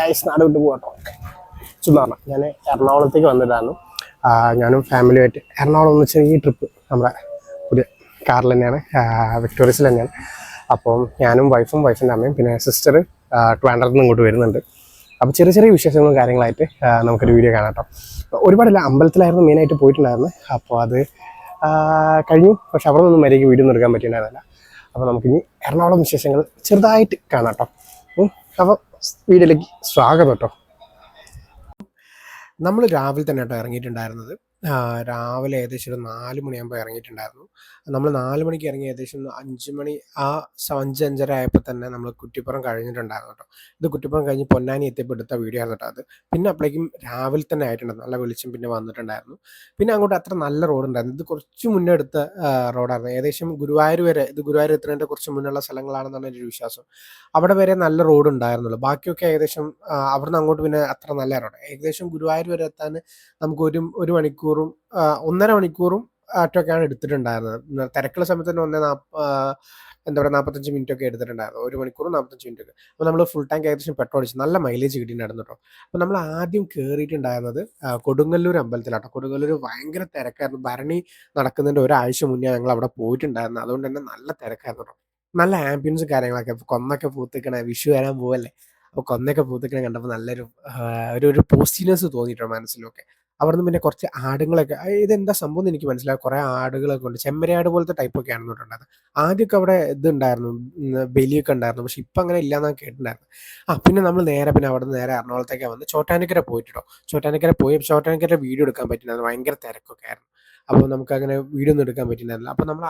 Guys നാട് വിട്ട് പോകട്ടോ ചുമ്മാ ഞാൻ എറണാകുളത്തേക്ക് വന്നിട്ടായിരുന്നു. ഞാനും ഫാമിലിയുമായിട്ട് എറണാകുളം എന്ന് വെച്ചാൽ ഈ ട്രിപ്പ് നമ്മുടെ പുതിയ കാറിൽ തന്നെയാണ്, വിക്ടോറിയസിൽ തന്നെയാണ്. അപ്പം ഞാനും വൈഫിൻ്റെ അമ്മയും പിന്നെ സിസ്റ്റർ ട്രിവാൻഡ്രത്ത് നിന്ന് ഇങ്ങോട്ട് വരുന്നുണ്ട്. അപ്പോൾ ചെറിയ ചെറിയ വിശേഷങ്ങളും കാര്യങ്ങളായിട്ട് നമുക്കൊരു വീഡിയോ കാണാം കേട്ടോ. ഒരുപാടില്ല, അമ്പലത്തിലായിരുന്നു മെയിനായിട്ട് പോയിട്ടുണ്ടായിരുന്നത്. അപ്പോൾ അത് കഴിഞ്ഞു, പക്ഷെ അവിടെ നിന്നും മര്യാദയ്ക്ക് വീഡിയോ ഒന്നും എടുക്കാൻ പറ്റിയിട്ടുണ്ടായിരുന്നില്ല. അപ്പോൾ നമുക്കിനി എറണാകുളം വിശേഷങ്ങൾ ചെറുതായിട്ട് കാണാം കേട്ടോ. അപ്പോൾ വീഡിയോയിലേക്ക് സ്വാഗതം കേട്ടോ. നമ്മൾ രാവിലെ തന്നെ കേട്ടോ ഇറങ്ങിയിട്ടുണ്ടായിരുന്നത്. രാവിലെ ഏകദേശം ഒരു 4 മണിയാകുമ്പോൾ ഇറങ്ങിയിട്ടുണ്ടായിരുന്നു. നമ്മൾ 4 മണിക്ക് ഇറങ്ങി ഏകദേശം 5 മണി 5-5:30 ആയപ്പോൾ തന്നെ നമ്മൾ കുറ്റിപ്പുറം കഴിഞ്ഞിട്ടുണ്ടായിരുന്നു കേട്ടോ. ഇത് കുറ്റിപ്പുറം കഴിഞ്ഞ് പൊന്നാനി എത്തിയപ്പോൾ എടുത്ത വീഡിയോ ആയിരുന്നു കേട്ടോ അത്. പിന്നെ അപ്പോഴേക്കും രാവിലെ തന്നെ ആയിട്ടുണ്ടായിരുന്നു, നല്ല വെളിച്ചം പിന്നെ വന്നിട്ടുണ്ടായിരുന്നു. പിന്നെ അങ്ങോട്ട് അത്ര നല്ല റോഡുണ്ടായിരുന്നു. ഇത് കുറച്ച് മുന്നേ എടുത്ത റോഡായിരുന്നു. ഏകദേശം ഗുരുവായൂർ വരെ, ഇത് ഗുരുവായൂർ എത്തുന്നതിൻ്റെ കുറച്ച് മുന്നുള്ള സ്ഥലങ്ങളാണെന്നാണ് എൻ്റെ ഒരു വിശ്വാസം. അവിടെ വരെ നല്ല റോഡ് ഉണ്ടായിരുന്നുള്ളൂ. ബാക്കിയൊക്കെ ഏകദേശം അവിടുന്ന് അങ്ങോട്ട് പിന്നെ അത്ര നല്ല റോഡ്. ഏകദേശം ഗുരുവായൂർ വരെ എത്താൻ നമുക്ക് ഒരു മണിക്കൂറും 1.5 മണിക്കൂറും ആറ്റൊക്കെയാണ് എടുത്തിട്ടുണ്ടായിരുന്നത്. തിരക്കുള്ള സമയത്ത് തന്നെ 45 മിനിറ്റ് ഒക്കെ എടുത്തിട്ടുണ്ടായിരുന്നു. 1 മണിക്കൂറും 45 മിനിറ്റ് ഒക്കെ. അപ്പോൾ നമ്മൾ ഫുൾ ടാങ്ക് ഏകദേശം പെട്രോൾ അടിച്ച് നല്ല മൈലേജ് കിട്ടിയിട്ടുണ്ടായിരുന്നു കേട്ടോ. അപ്പോൾ നമ്മൾ ആദ്യം കയറിയിട്ടുണ്ടായിരുന്നത് കൊടുങ്ങല്ലൂർ അമ്പലത്തിലാട്ടോ. കൊടുങ്ങല്ലൂർ ഭയങ്കര തിരക്കായിരുന്നു. ഭരണി നടക്കുന്നതിൻ്റെ ഒരാഴ്ച മുന്നേ ഞങ്ങൾ അവിടെ പോയിട്ടുണ്ടായിരുന്നു. അതുകൊണ്ട് തന്നെ നല്ല തിരക്കായിരുന്നു കേട്ടോ. നല്ല ആംബിയൻസും കാര്യങ്ങളൊക്കെ. കൊന്നൊക്കെ പൂത്തിക്കണ, വിഷു വരാൻ പോവല്ലേ, അപ്പോൾ കൊന്നൊക്കെ പൂത്തിക്കണ കണ്ടപ്പോൾ നല്ലൊരു ഒരു പോസിറ്റീവ്നെസ് തോന്നിയിട്ടോ മനസ്സിലൊക്കെ. അവിടുന്ന് പിന്നെ കുറച്ച് ആടുകളൊക്കെ, ഇതെന്താ സംഭവം എന്ന് എനിക്ക് മനസ്സിലായി. കുറേ ആടുകളൊക്കെ ഉണ്ട്, ചെമ്മരിയാട് പോലത്തെ ടൈപ്പൊക്കെ ആണെന്ന് പറഞ്ഞിട്ടുണ്ടായത്. ആദ്യമൊക്കെ അവിടെ ഇതുണ്ടായിരുന്നു, ബലിയൊക്കെ ഉണ്ടായിരുന്നു. പക്ഷെ ഇപ്പം അങ്ങനെ ഇല്ലയെന്നാണ് കേട്ടിട്ടുണ്ടായിരുന്നു. പിന്നെ നമ്മൾ പിന്നെ അവിടെ നിന്ന് നേരെ എറണാകുളത്തേക്കാണ് വന്ന് ചോറ്റാനിക്കര പോയിട്ടോ. ചോറ്റാനിക്കര വീഡിയോ എടുക്കാൻ പറ്റുന്നുണ്ടായിരുന്നു, ഭയങ്കര തിരക്കൊക്കെ ആയിരുന്നു. അപ്പോൾ നമുക്കങ്ങനെ വീഡിയോ ഒന്നും എടുക്കാൻ പറ്റുന്നുണ്ടായിരുന്നില്ല. അപ്പോൾ നമ്മൾ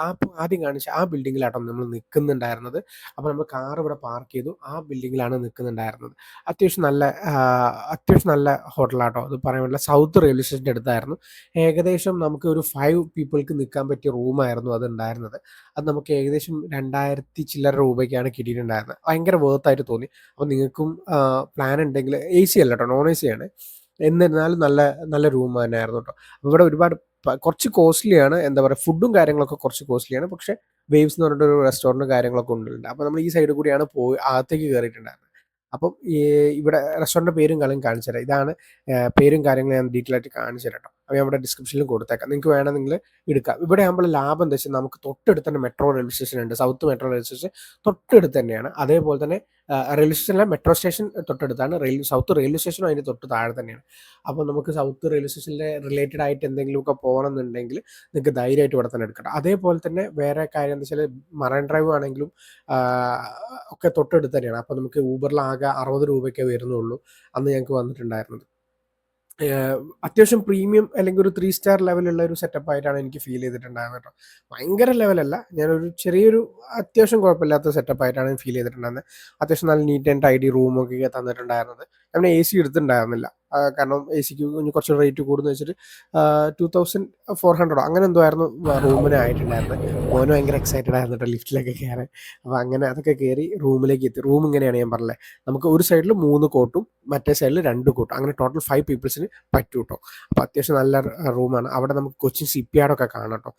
ആദ്യം കാണിച്ച ആ ബിൽഡിങ്ങിലാട്ടോ നമ്മൾ നിൽക്കുന്നുണ്ടായിരുന്നത്. അപ്പോൾ നമ്മൾ കാർ ഇവിടെ പാർക്ക് ചെയ്തു, ആ ബിൽഡിങ്ങിലാണ് നിൽക്കുന്നുണ്ടായിരുന്നത്. അത്യാവശ്യം നല്ല ഹോട്ടലാട്ടോ. അത് പറയാൻ പറ്റില്ല, സൗത്ത് റെയിൽവേ സ്റ്റേഷൻ്റെ അടുത്തായിരുന്നു. ഏകദേശം നമുക്ക് ഒരു 5 പീപ്പിൾക്ക് നിൽക്കാൻ പറ്റിയ റൂമായിരുന്നു അത് ഉണ്ടായിരുന്നത്. അത് നമുക്ക് ഏകദേശം 2000 ചില്ലറ രൂപയ്ക്കാണ് കിട്ടിയിട്ടുണ്ടായിരുന്നത്. ഭയങ്കര വേർത്തായിട്ട് തോന്നി. അപ്പോൾ നിങ്ങൾക്കും പ്ലാൻ ഉണ്ടെങ്കിൽ, AC അല്ല കേട്ടോ, നോൺ AC ആണ്. എന്നിരുന്നാലും നല്ല റൂം തന്നെയായിരുന്നു കേട്ടോ. ഇവിടെ ഒരുപാട് കുറച്ച് കോസ്റ്റ്ലിയാണ്, എന്താ പറയുക, ഫുഡും കാര്യങ്ങളൊക്കെ കുറച്ച് കോസ്റ്റ്ലിയാണ്. പക്ഷേ വേവ്സ് എന്ന് പറഞ്ഞിട്ടൊരു റെസ്റ്റോറൻറ്റും കാര്യങ്ങളൊക്കെ ഉണ്ട്. അപ്പോൾ നമ്മൾ ഈ സൈഡിൽ കൂടിയാണ് അകത്തേക്ക് കയറിയിട്ടുണ്ടായിരുന്നത്. അപ്പം ഇവിടെ റെസ്റ്റോറൻറ്റ് പേരും കാണിച്ചു തരാം. ഇതാണ് പേരും കാര്യങ്ങളും ഞാൻ ഡീറ്റെയിൽ ആയിട്ട് കാണിച്ചു തരാം കേട്ടോ. അപ്പോൾ നമ്മുടെ ഡിസ്ക്രിപ്ഷനിലും കൊടുത്തേക്കാം, നിങ്ങൾക്ക് വേണമെങ്കിൽ എടുക്കാം. ഇവിടെ ആകുമ്പോൾ ലാഭം എന്താ വെച്ചാൽ നമുക്ക് തൊട്ടടുത്ത് തന്നെ മെട്രോ റെയിൽവേ സ്റ്റേഷൻ ഉണ്ട്. സൗത്ത് മെട്രോ റെയിൽവേ സ്റ്റേഷൻ തൊട്ടടുത്ത് തന്നെയാണ്. അതേപോലെ തന്നെ റെയിൽവേ സ്റ്റേഷനിലെ മെട്രോ സ്റ്റേഷൻ തൊട്ടടുത്താണ്. സൗത്ത് റെയിൽവേ സ്റ്റേഷനും അതിൻ്റെ തൊട്ട് താഴെ തന്നെയാണ്. അപ്പോൾ നമുക്ക് സൗത്ത് റെയിൽവേ സ്റ്റേഷനിലെ റിലേറ്റഡ് ആയിട്ട് എന്തെങ്കിലുമൊക്കെ പോകണമെന്നുണ്ടെങ്കിൽ നിങ്ങൾക്ക് ധൈര്യമായിട്ട് ഇവിടെ തന്നെ എടുക്കണം. അതേപോലെ തന്നെ വേറെ കാര്യം എന്താ വെച്ചാൽ മറൈൻ ഡ്രൈവ് ആണെങ്കിലും ഒക്കെ തൊട്ടടുത്ത് തന്നെയാണ്. അപ്പോൾ നമുക്ക് ഊബറിൽ ആകെ 60 രൂപയ്ക്കേ വരുന്നുള്ളൂ അന്ന് ഞങ്ങൾക്ക് വന്നിട്ടുണ്ടായിരുന്നത്. അത്യാവശ്യം പ്രീമിയം അല്ലെങ്കിൽ ഒരു 3 സ്റ്റാർ ലെവലുള്ള ഒരു സെറ്റപ്പ് ആയിട്ടാണ് എനിക്ക് ഫീൽ ചെയ്തിട്ടുണ്ടായിരുന്നത് കേട്ടോ. ഭയങ്കര ലെവലല്ല, ഞാനൊരു ചെറിയൊരു അത്യാവശ്യം കുഴപ്പമില്ലാത്ത സെറ്റപ്പ് ആയിട്ടാണ് ഫീൽ ചെയ്തിട്ടുണ്ടായിരുന്നത്. അത്യാവശ്യം നല്ല നീറ്റ് ആൻഡ് ടൈഡി റൂമൊക്കെ തന്നിട്ടുണ്ടായിരുന്നത്. ഞാൻ AC എടുത്തിട്ടുണ്ടായിരുന്നില്ല, കാരണം ACക്ക് കുറച്ച് റേറ്റ് കൂടുന്ന വെച്ചിട്ട് 2400 അങ്ങനെ എന്തോ ആയിരുന്നു റൂമിന് ആയിട്ടുണ്ടായിരുന്നത്. മോന് ഭയങ്കര എക്സൈറ്റഡ് ആയിരുന്നു കേട്ടോ ലിഫ്റ്റിലൊക്കെ കയറാൻ. അപ്പോൾ അങ്ങനെ അതൊക്കെ കയറി റൂമിലേക്ക് എത്തി. റൂം ഇങ്ങനെയാണ് ഞാൻ പറഞ്ഞത്, നമുക്ക് ഒരു സൈഡിൽ 3 കോട്ടും മറ്റേ സൈഡിൽ 2 കോട്ടും, അങ്ങനെ ടോട്ടൽ 5 പീപ്പിൾസിന് പറ്റും കേട്ടോ. അപ്പോൾ അത്യാവശ്യം നല്ല റൂമാണ്. അവിടെ നമുക്ക് കൊച്ചിൻ ഷിപ്പ്യാർഡൊക്കെ കാണാം കേട്ടോ.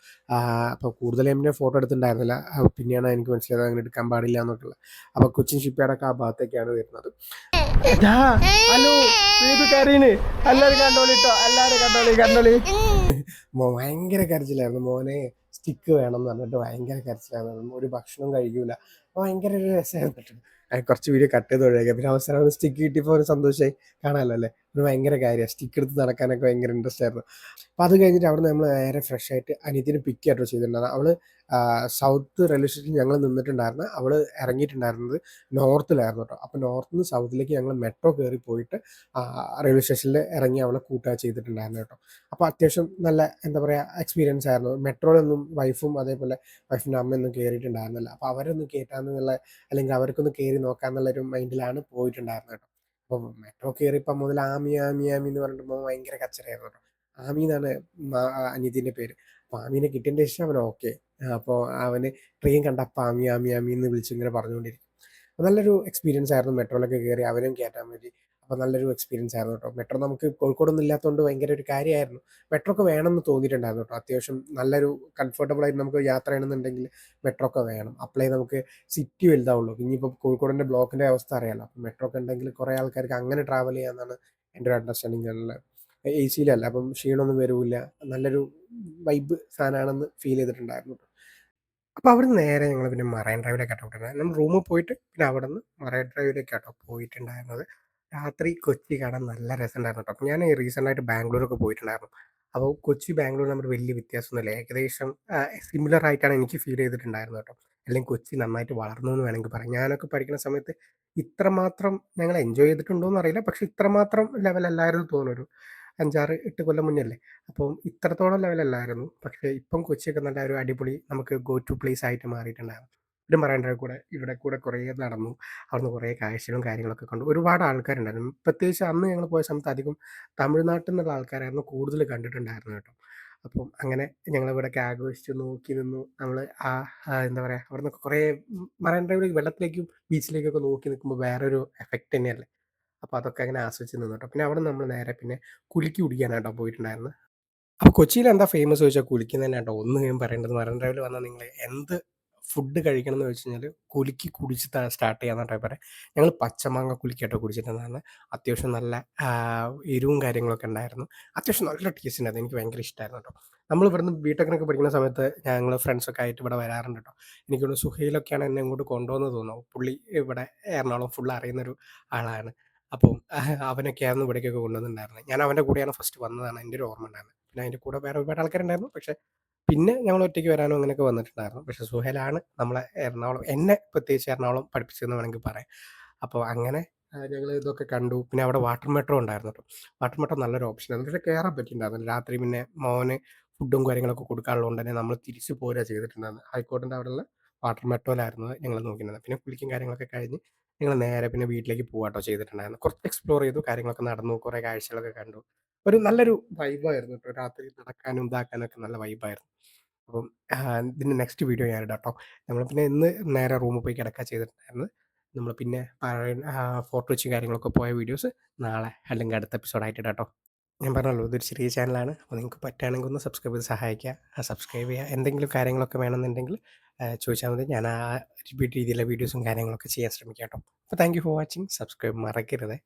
അപ്പോൾ കൂടുതൽ എന്നെ ഫോട്ടോ എടുത്തിട്ടുണ്ടായിരുന്നില്ല, പിന്നെയാണ് എനിക്ക് മനസ്സിലായത് അങ്ങനെ എടുക്കാൻ പാടില്ല എന്നൊക്കെയുള്ളത്. അപ്പോൾ കൊച്ചിൻ ഷിപ്പ്യാർഡൊക്കെ ആ ഭാഗത്തേക്കാണ് വരുന്നത്. ഹലോ, എല്ലാവരും കണ്ടോളി. ഭയങ്കര കരച്ചിലായിരുന്നു. മോനെ സ്റ്റിക്ക് വേണം എന്ന് പറഞ്ഞിട്ട് ഭയങ്കര കരച്ചിലായിരുന്നു. ഒരു ഭക്ഷണം കഴിക്കൂല. അപ്പോൾ ഭയങ്കര ഒരു രസമായിരുന്നു. കുറച്ച് വീഡിയോ കട്ട് ചെയ്ത് ഒഴിവാക്കാം. പിന്നെ അവസരം സ്റ്റിക്ക് കിട്ടിയപ്പോൾ ഒരു സന്തോഷമായി കാണാമല്ലോ അല്ലേ. ഒരു ഭയങ്കര കാര്യമാണ്, സ്റ്റിക്ക് എടുത്ത് നടക്കാനൊക്കെ ഭയങ്കര ഇൻട്രസ്റ്റ് ആയിരുന്നു. അപ്പോൾ അത് കഴിഞ്ഞിട്ട് അവിടെ നമ്മൾ നേരെ ഫ്രഷ് ആയിട്ട് അനിയത്തിന് പിക്ക് ആയിട്ടോ ചെയ്തിട്ടുണ്ടായിരുന്നു. അവൾ സൗത്ത് റെയിൽവേ സ്റ്റേഷനിൽ ഞങ്ങൾ നിന്നിട്ടുണ്ടായിരുന്നു. അവൾ ഇറങ്ങിയിട്ടുണ്ടായിരുന്നത് നോർത്തിലായിരുന്നു കേട്ടോ. അപ്പോൾ നോർത്തിൽ നിന്ന് സൗത്തിലേക്ക് ഞങ്ങൾ മെട്രോ കയറി പോയിട്ട് റെയിൽവേ സ്റ്റേഷനിൽ ഇറങ്ങി അവളെ കൂട്ടുക ചെയ്തിട്ടുണ്ടായിരുന്നു കേട്ടോ. അപ്പോൾ അത്യാവശ്യം നല്ല എന്താ പറയുക എക്സ്പീരിയൻസ് ആയിരുന്നു. മെട്രോയിലൊന്നും വൈഫും അതേപോലെ വൈഫിൻ്റെ അമ്മയൊന്നും കയറിയിട്ടുണ്ടായിരുന്നില്ല. അപ്പോൾ അവരൊന്നും കയറ്റാമെന്നുള്ള, അല്ലെങ്കിൽ അവർക്കൊന്ന് കയറി നോക്കാമെന്നുള്ളൊരു മൈൻഡിലാണ് പോയിട്ടുണ്ടായിരുന്നത് കേട്ടോ. അപ്പോൾ മെട്രോ കയറിയപ്പോൾ മുതൽ ആമി എന്ന് പറഞ്ഞിട്ട് ഭയങ്കര കച്ചറയായിരുന്നു കേട്ടോ. ആമി എന്നാണ് അനിയത്തിൻ്റെ പേര്. അപ്പോൾ ആമീനെ കിട്ടിയതിൻ്റെ ശേഷം അവൻ ഓക്കെ. അപ്പോൾ അവന് ട്രെയിൻ കണ്ടപ്പോൾ ആമി എന്ന് വിളിച്ച് ഇങ്ങനെ പറഞ്ഞുകൊണ്ടിരിക്കും. നല്ലൊരു എക്സ്പീരിയൻസ് ആയിരുന്നു മെട്രോയിലൊക്കെ കയറി അവനും കയറ്റാൻ വേണ്ടി. അപ്പോൾ നല്ലൊരു എക്സ്പീരിയൻസ് ആയിരുന്നു കേട്ടോ. മെട്രോ നമുക്ക് കോഴിക്കോടൊന്നും ഇല്ലാത്തതുകൊണ്ട് ഭയങ്കര ഒരു കാര്യമായിരുന്നു. മെട്രോ ഒക്കെ വേണമെന്ന് തോന്നിയിട്ടുണ്ടായിരുന്നു കേട്ടോ. അത്യാവശ്യം നല്ലൊരു കംഫർട്ടബിൾ ആയിട്ട് നമുക്ക് യാത്ര ചെയ്യണമെന്നുണ്ടെങ്കിൽ മെട്രോ ഒക്കെ വേണം. അപ്പോഴേ നമുക്ക് സിറ്റി വലുതാവുള്ളൂ. ഇനിയിപ്പോൾ കോഴിക്കോടിൻ്റെ ബ്ലോക്കിൻ്റെ അവസ്ഥ അറിയാലോ. അപ്പോൾ മെട്രോ ഒക്കെ ഉണ്ടെങ്കിൽ കുറേ ആൾക്കാർക്ക് അങ്ങനെ ട്രാവൽ ചെയ്യാമെന്നാണ് എൻ്റെ ഒരു അണ്ടർസ്റ്റാൻഡിങ്. എ സിയിലല്ല, അപ്പം ക്ഷീണമൊന്നും വരില്ല. നല്ലൊരു വൈബ് സാധനമാണെന്ന് ഫീൽ ചെയ്തിട്ടുണ്ടായിരുന്നു. അപ്പോൾ അവിടുന്ന് നേരെ ഞങ്ങൾ പിന്നെ മറൈൻ ഡ്രൈവിലേക്കാട്ടോ പോയിട്ടുണ്ടായിരുന്നത്. നമ്മൾ റൂമിൽ പോയിട്ട് പിന്നെ അവിടുന്ന് മറൈൻ ഡ്രൈവിലേക്കാട്ടോ പോയിട്ടുണ്ടായിരുന്നത്. രാത്രി കൊച്ചി കാണാൻ നല്ല രസമുണ്ടായിരുന്നു കേട്ടോ. അപ്പോൾ ഞാൻ റീസെൻ്റായിട്ട് ബാംഗ്ലൂരൊക്കെ പോയിട്ടുണ്ടായിരുന്നു. അപ്പോൾ കൊച്ചി ബാംഗ്ലൂർ തമ്മിൽ വലിയ വ്യത്യാസമൊന്നുമില്ല. ഏകദേശം സിമിലർ ആയിട്ടാണ് എനിക്ക് ഫീൽ ചെയ്തിട്ടുണ്ടായിരുന്നത് കേട്ടോ. അല്ലെങ്കിൽ കൊച്ചി നന്നായിട്ട് വളർന്നു എന്ന് വേണമെങ്കിൽ പറയാം. ഞാനൊക്കെ പഠിക്കുന്ന സമയത്ത് ഇത്രമാത്രം ഞങ്ങൾ എൻജോയ് ചെയ്തിട്ടുണ്ടോ എന്നറിയില്ല. പക്ഷേ ഇത്രമാത്രം ലെവലല്ലായിരുന്നു തോന്നുന്നു. ഒരു 5, 6, 8 കൊല്ലം മുന്നേ അല്ലേ. അപ്പം ഇത്രത്തോളം ലെവലല്ലായിരുന്നു. പക്ഷേ ഇപ്പം കൊച്ചിയൊക്കെ നല്ല ഒരു അടിപൊളി നമുക്ക് ഗോ ടു പ്ലേസ് ആയിട്ട് മാറിയിട്ടുണ്ടായിരുന്നു. പിന്നെ മറൈൻ ഡ്രൈവ് കൂടെ ഇവിടെ കൂടെ കുറേ നടന്നു. അവിടുന്ന് കുറേ കാഴ്ചകളും കാര്യങ്ങളൊക്കെ കണ്ടു. ഒരുപാട് ആൾക്കാരുണ്ടായിരുന്നു. പ്രത്യേകിച്ച് അന്ന് ഞങ്ങൾ പോയ സമയത്ത് അധികം തമിഴ്നാട്ടിൽ നിന്നുള്ള ആൾക്കാരായിരുന്നു കൂടുതൽ കണ്ടിട്ടുണ്ടായിരുന്നത് കേട്ടോ. അപ്പം അങ്ങനെ ഞങ്ങളിവിടെയൊക്കെ ആഘോഷിച്ചു നോക്കി നിന്നു. നമ്മൾ ആ എന്താ പറയുക, അവിടുന്നൊക്കെ കുറേ മറൈൻ ഡ്രൈവിലേക്ക് വെള്ളത്തിലേക്കും ബീച്ചിലേക്കൊക്കെ നോക്കി നിൽക്കുമ്പോൾ വേറൊരു എഫക്റ്റ് തന്നെയല്ലേ. അപ്പോൾ അതൊക്കെ അങ്ങനെ ആസ്വദിച്ച് നിന്നു കേട്ടോ. പിന്നെ അവിടുന്ന് നമ്മൾ നേരെ പിന്നെ കുലുക്കി കുടിക്കാനാട്ടോ പോയിട്ടുണ്ടായിരുന്നത്. അപ്പോൾ കൊച്ചിയിൽ എന്താ ഫേമസ് ചോദിച്ചാൽ കുലിക്ക് തന്നെയാട്ടോ ഒന്ന് ഞാൻ പറയേണ്ടത്. മറൈൻ ഡ്രൈവിൽ വന്നാൽ നിങ്ങൾ എന്ത് ഫുഡ് കഴിക്കണം എന്ന് ചോദിച്ചു കഴിഞ്ഞാൽ കുലുക്കി കുടിച്ചിട്ടാ സ്റ്റാർട്ട് ചെയ്യാന്നാട്ടോ പറയാം. ഞങ്ങൾ പച്ചമാങ്ങ കുലുക്കിയാട്ടോ കുടിച്ചിട്ടുണ്ടായിരുന്നത്. അത്യാവശ്യം നല്ല എരിവും കാര്യങ്ങളൊക്കെ ഉണ്ടായിരുന്നു. അത്യാവശ്യം നല്ല ടേസ്റ്റ് ഉണ്ടായിരുന്നു. എനിക്ക് ഭയങ്കര ഇഷ്ടമായിരുന്നു കേട്ടോ. നമ്മൾ ഇവിടുന്ന് ബിടെക്കിനൊക്കെ പഠിക്കുന്ന സമയത്ത് ഞങ്ങൾ ഫ്രണ്ട്സൊക്കെ ആയിട്ട് ഇവിടെ വരാറുണ്ട് കേട്ടോ. എനിക്ക് തോന്നുന്നു സുഹൈലൊക്കെയാണ് എന്നെ ഇങ്ങോട്ട് കൊണ്ടുവന്നത് തോന്നുന്നു. പുള്ളി ഇവിടെ എറണാകുളം ഫുൾ അറിയുന്നൊരു ആളാണ്. അപ്പം അവനൊക്കെയായിരുന്നു ഇവിടേക്കൊക്കെ കൊണ്ടുവന്നിട്ടുണ്ടായിരുന്നത്. ഞാൻ അവൻ്റെ കൂടെയാണ് ഫസ്റ്റ് വന്നതാണ് എൻ്റെ ഒരു ഓർമ്മ ഉണ്ടായിരുന്നത്. പിന്നെ അതിൻ്റെ കൂടെ വേറെ ഒരുപാട് ആൾക്കാരുണ്ടായിരുന്നു. പക്ഷേ പിന്നെ ഞങ്ങൾ ഒറ്റയ്ക്ക് വരാനും അങ്ങനെയൊക്കെ വന്നിട്ടുണ്ടായിരുന്നു. പക്ഷേ സുഹൈലാണ് നമ്മളെ എറണാകുളം എന്നെ പ്രത്യേകിച്ച് എറണാകുളം പഠിപ്പിച്ചതെന്ന് വേണമെങ്കിൽ പറയാം. അപ്പോൾ അങ്ങനെ ഞങ്ങൾ ഇതൊക്കെ കണ്ടു. പിന്നെ അവിടെ വാട്ടർ മെട്രോ ഉണ്ടായിരുന്നു കേട്ടോ. വാട്ടർ മെട്രോ നല്ലൊരു ഓപ്ഷനായിരുന്നു. പക്ഷേ കയറാൻ പറ്റിയിട്ടുണ്ടായിരുന്നില്ല. രാത്രി പിന്നെ മോന് ഫുഡും കാര്യങ്ങളൊക്കെ കൊടുക്കാനുള്ളതുകൊണ്ട് തന്നെ നമ്മൾ തിരിച്ച് പോരുക ചെയ്തിട്ടുണ്ടായിരുന്നത്. ഹൈക്കോർട്ടിൻ്റെ അവിടെയുള്ള വാട്ടർ മെട്രോയിലായിരുന്നു ഞങ്ങൾ നോക്കിയിരുന്നത്. പിന്നെ കുളിക്കും കാര്യങ്ങളൊക്കെ കഴിഞ്ഞ് ഞങ്ങൾ നേരെ പിന്നെ വീട്ടിലേക്ക് പോവാട്ടോ ചെയ്തിട്ടുണ്ടായിരുന്നത്. കുറച്ച് എക്സ്പ്ലോർ ചെയ്തു. കാര്യങ്ങളൊക്കെ നടന്നു. കുറേ കാഴ്ചകളൊക്കെ കണ്ടു. ഒരു നല്ലൊരു വൈബായിരുന്നു കേട്ടോ. രാത്രി നടക്കാനും ഇതാക്കാനൊക്കെ നല്ല വൈബായിരുന്നു. അപ്പം ഇതിൻ്റെ നെക്സ്റ്റ് വീഡിയോ ഞാൻ ഇടാം ട്ടോ. നമ്മൾ പിന്നെ ഇന്ന് നേരെ റൂമിൽ പോയി കിടക്കാ ചെയ്തിട്ടുണ്ടായിരുന്നത്. നമ്മൾ പിന്നെ പഴയ ഫോർട്ട് കൊച്ചി കാര്യങ്ങളൊക്കെ പോയ വീഡിയോസ് നാളെ അല്ലെങ്കിൽ അടുത്ത എപ്പിസോഡായിട്ട് ഇടാം ട്ടോ. ഞാൻ പറഞ്ഞല്ലോ ഇതൊരു ചെറിയ ചാനലാണ്. അപ്പോൾ നിങ്ങൾക്ക് പറ്റുകയാണെങ്കിൽ ഒന്ന് സബ്സ്ക്രൈബ് ചെയ്ത് സഹായിക്കുക. സബ്സ്ക്രൈബ് ചെയ്യുക. എന്തെങ്കിലും കാര്യങ്ങളൊക്കെ വേണമെന്നുണ്ടെങ്കിൽ ചോദിച്ചാൽ മതി. ഞാൻ ആ റിപ്പീറ്റ് രീതിയിലുള്ള വീഡിയോസും കാര്യങ്ങളൊക്കെ ചെയ്യാൻ ശ്രമിക്കാം ട്ടോ. അപ്പോൾ thank you for watching. Subscribe മറക്കരുത്.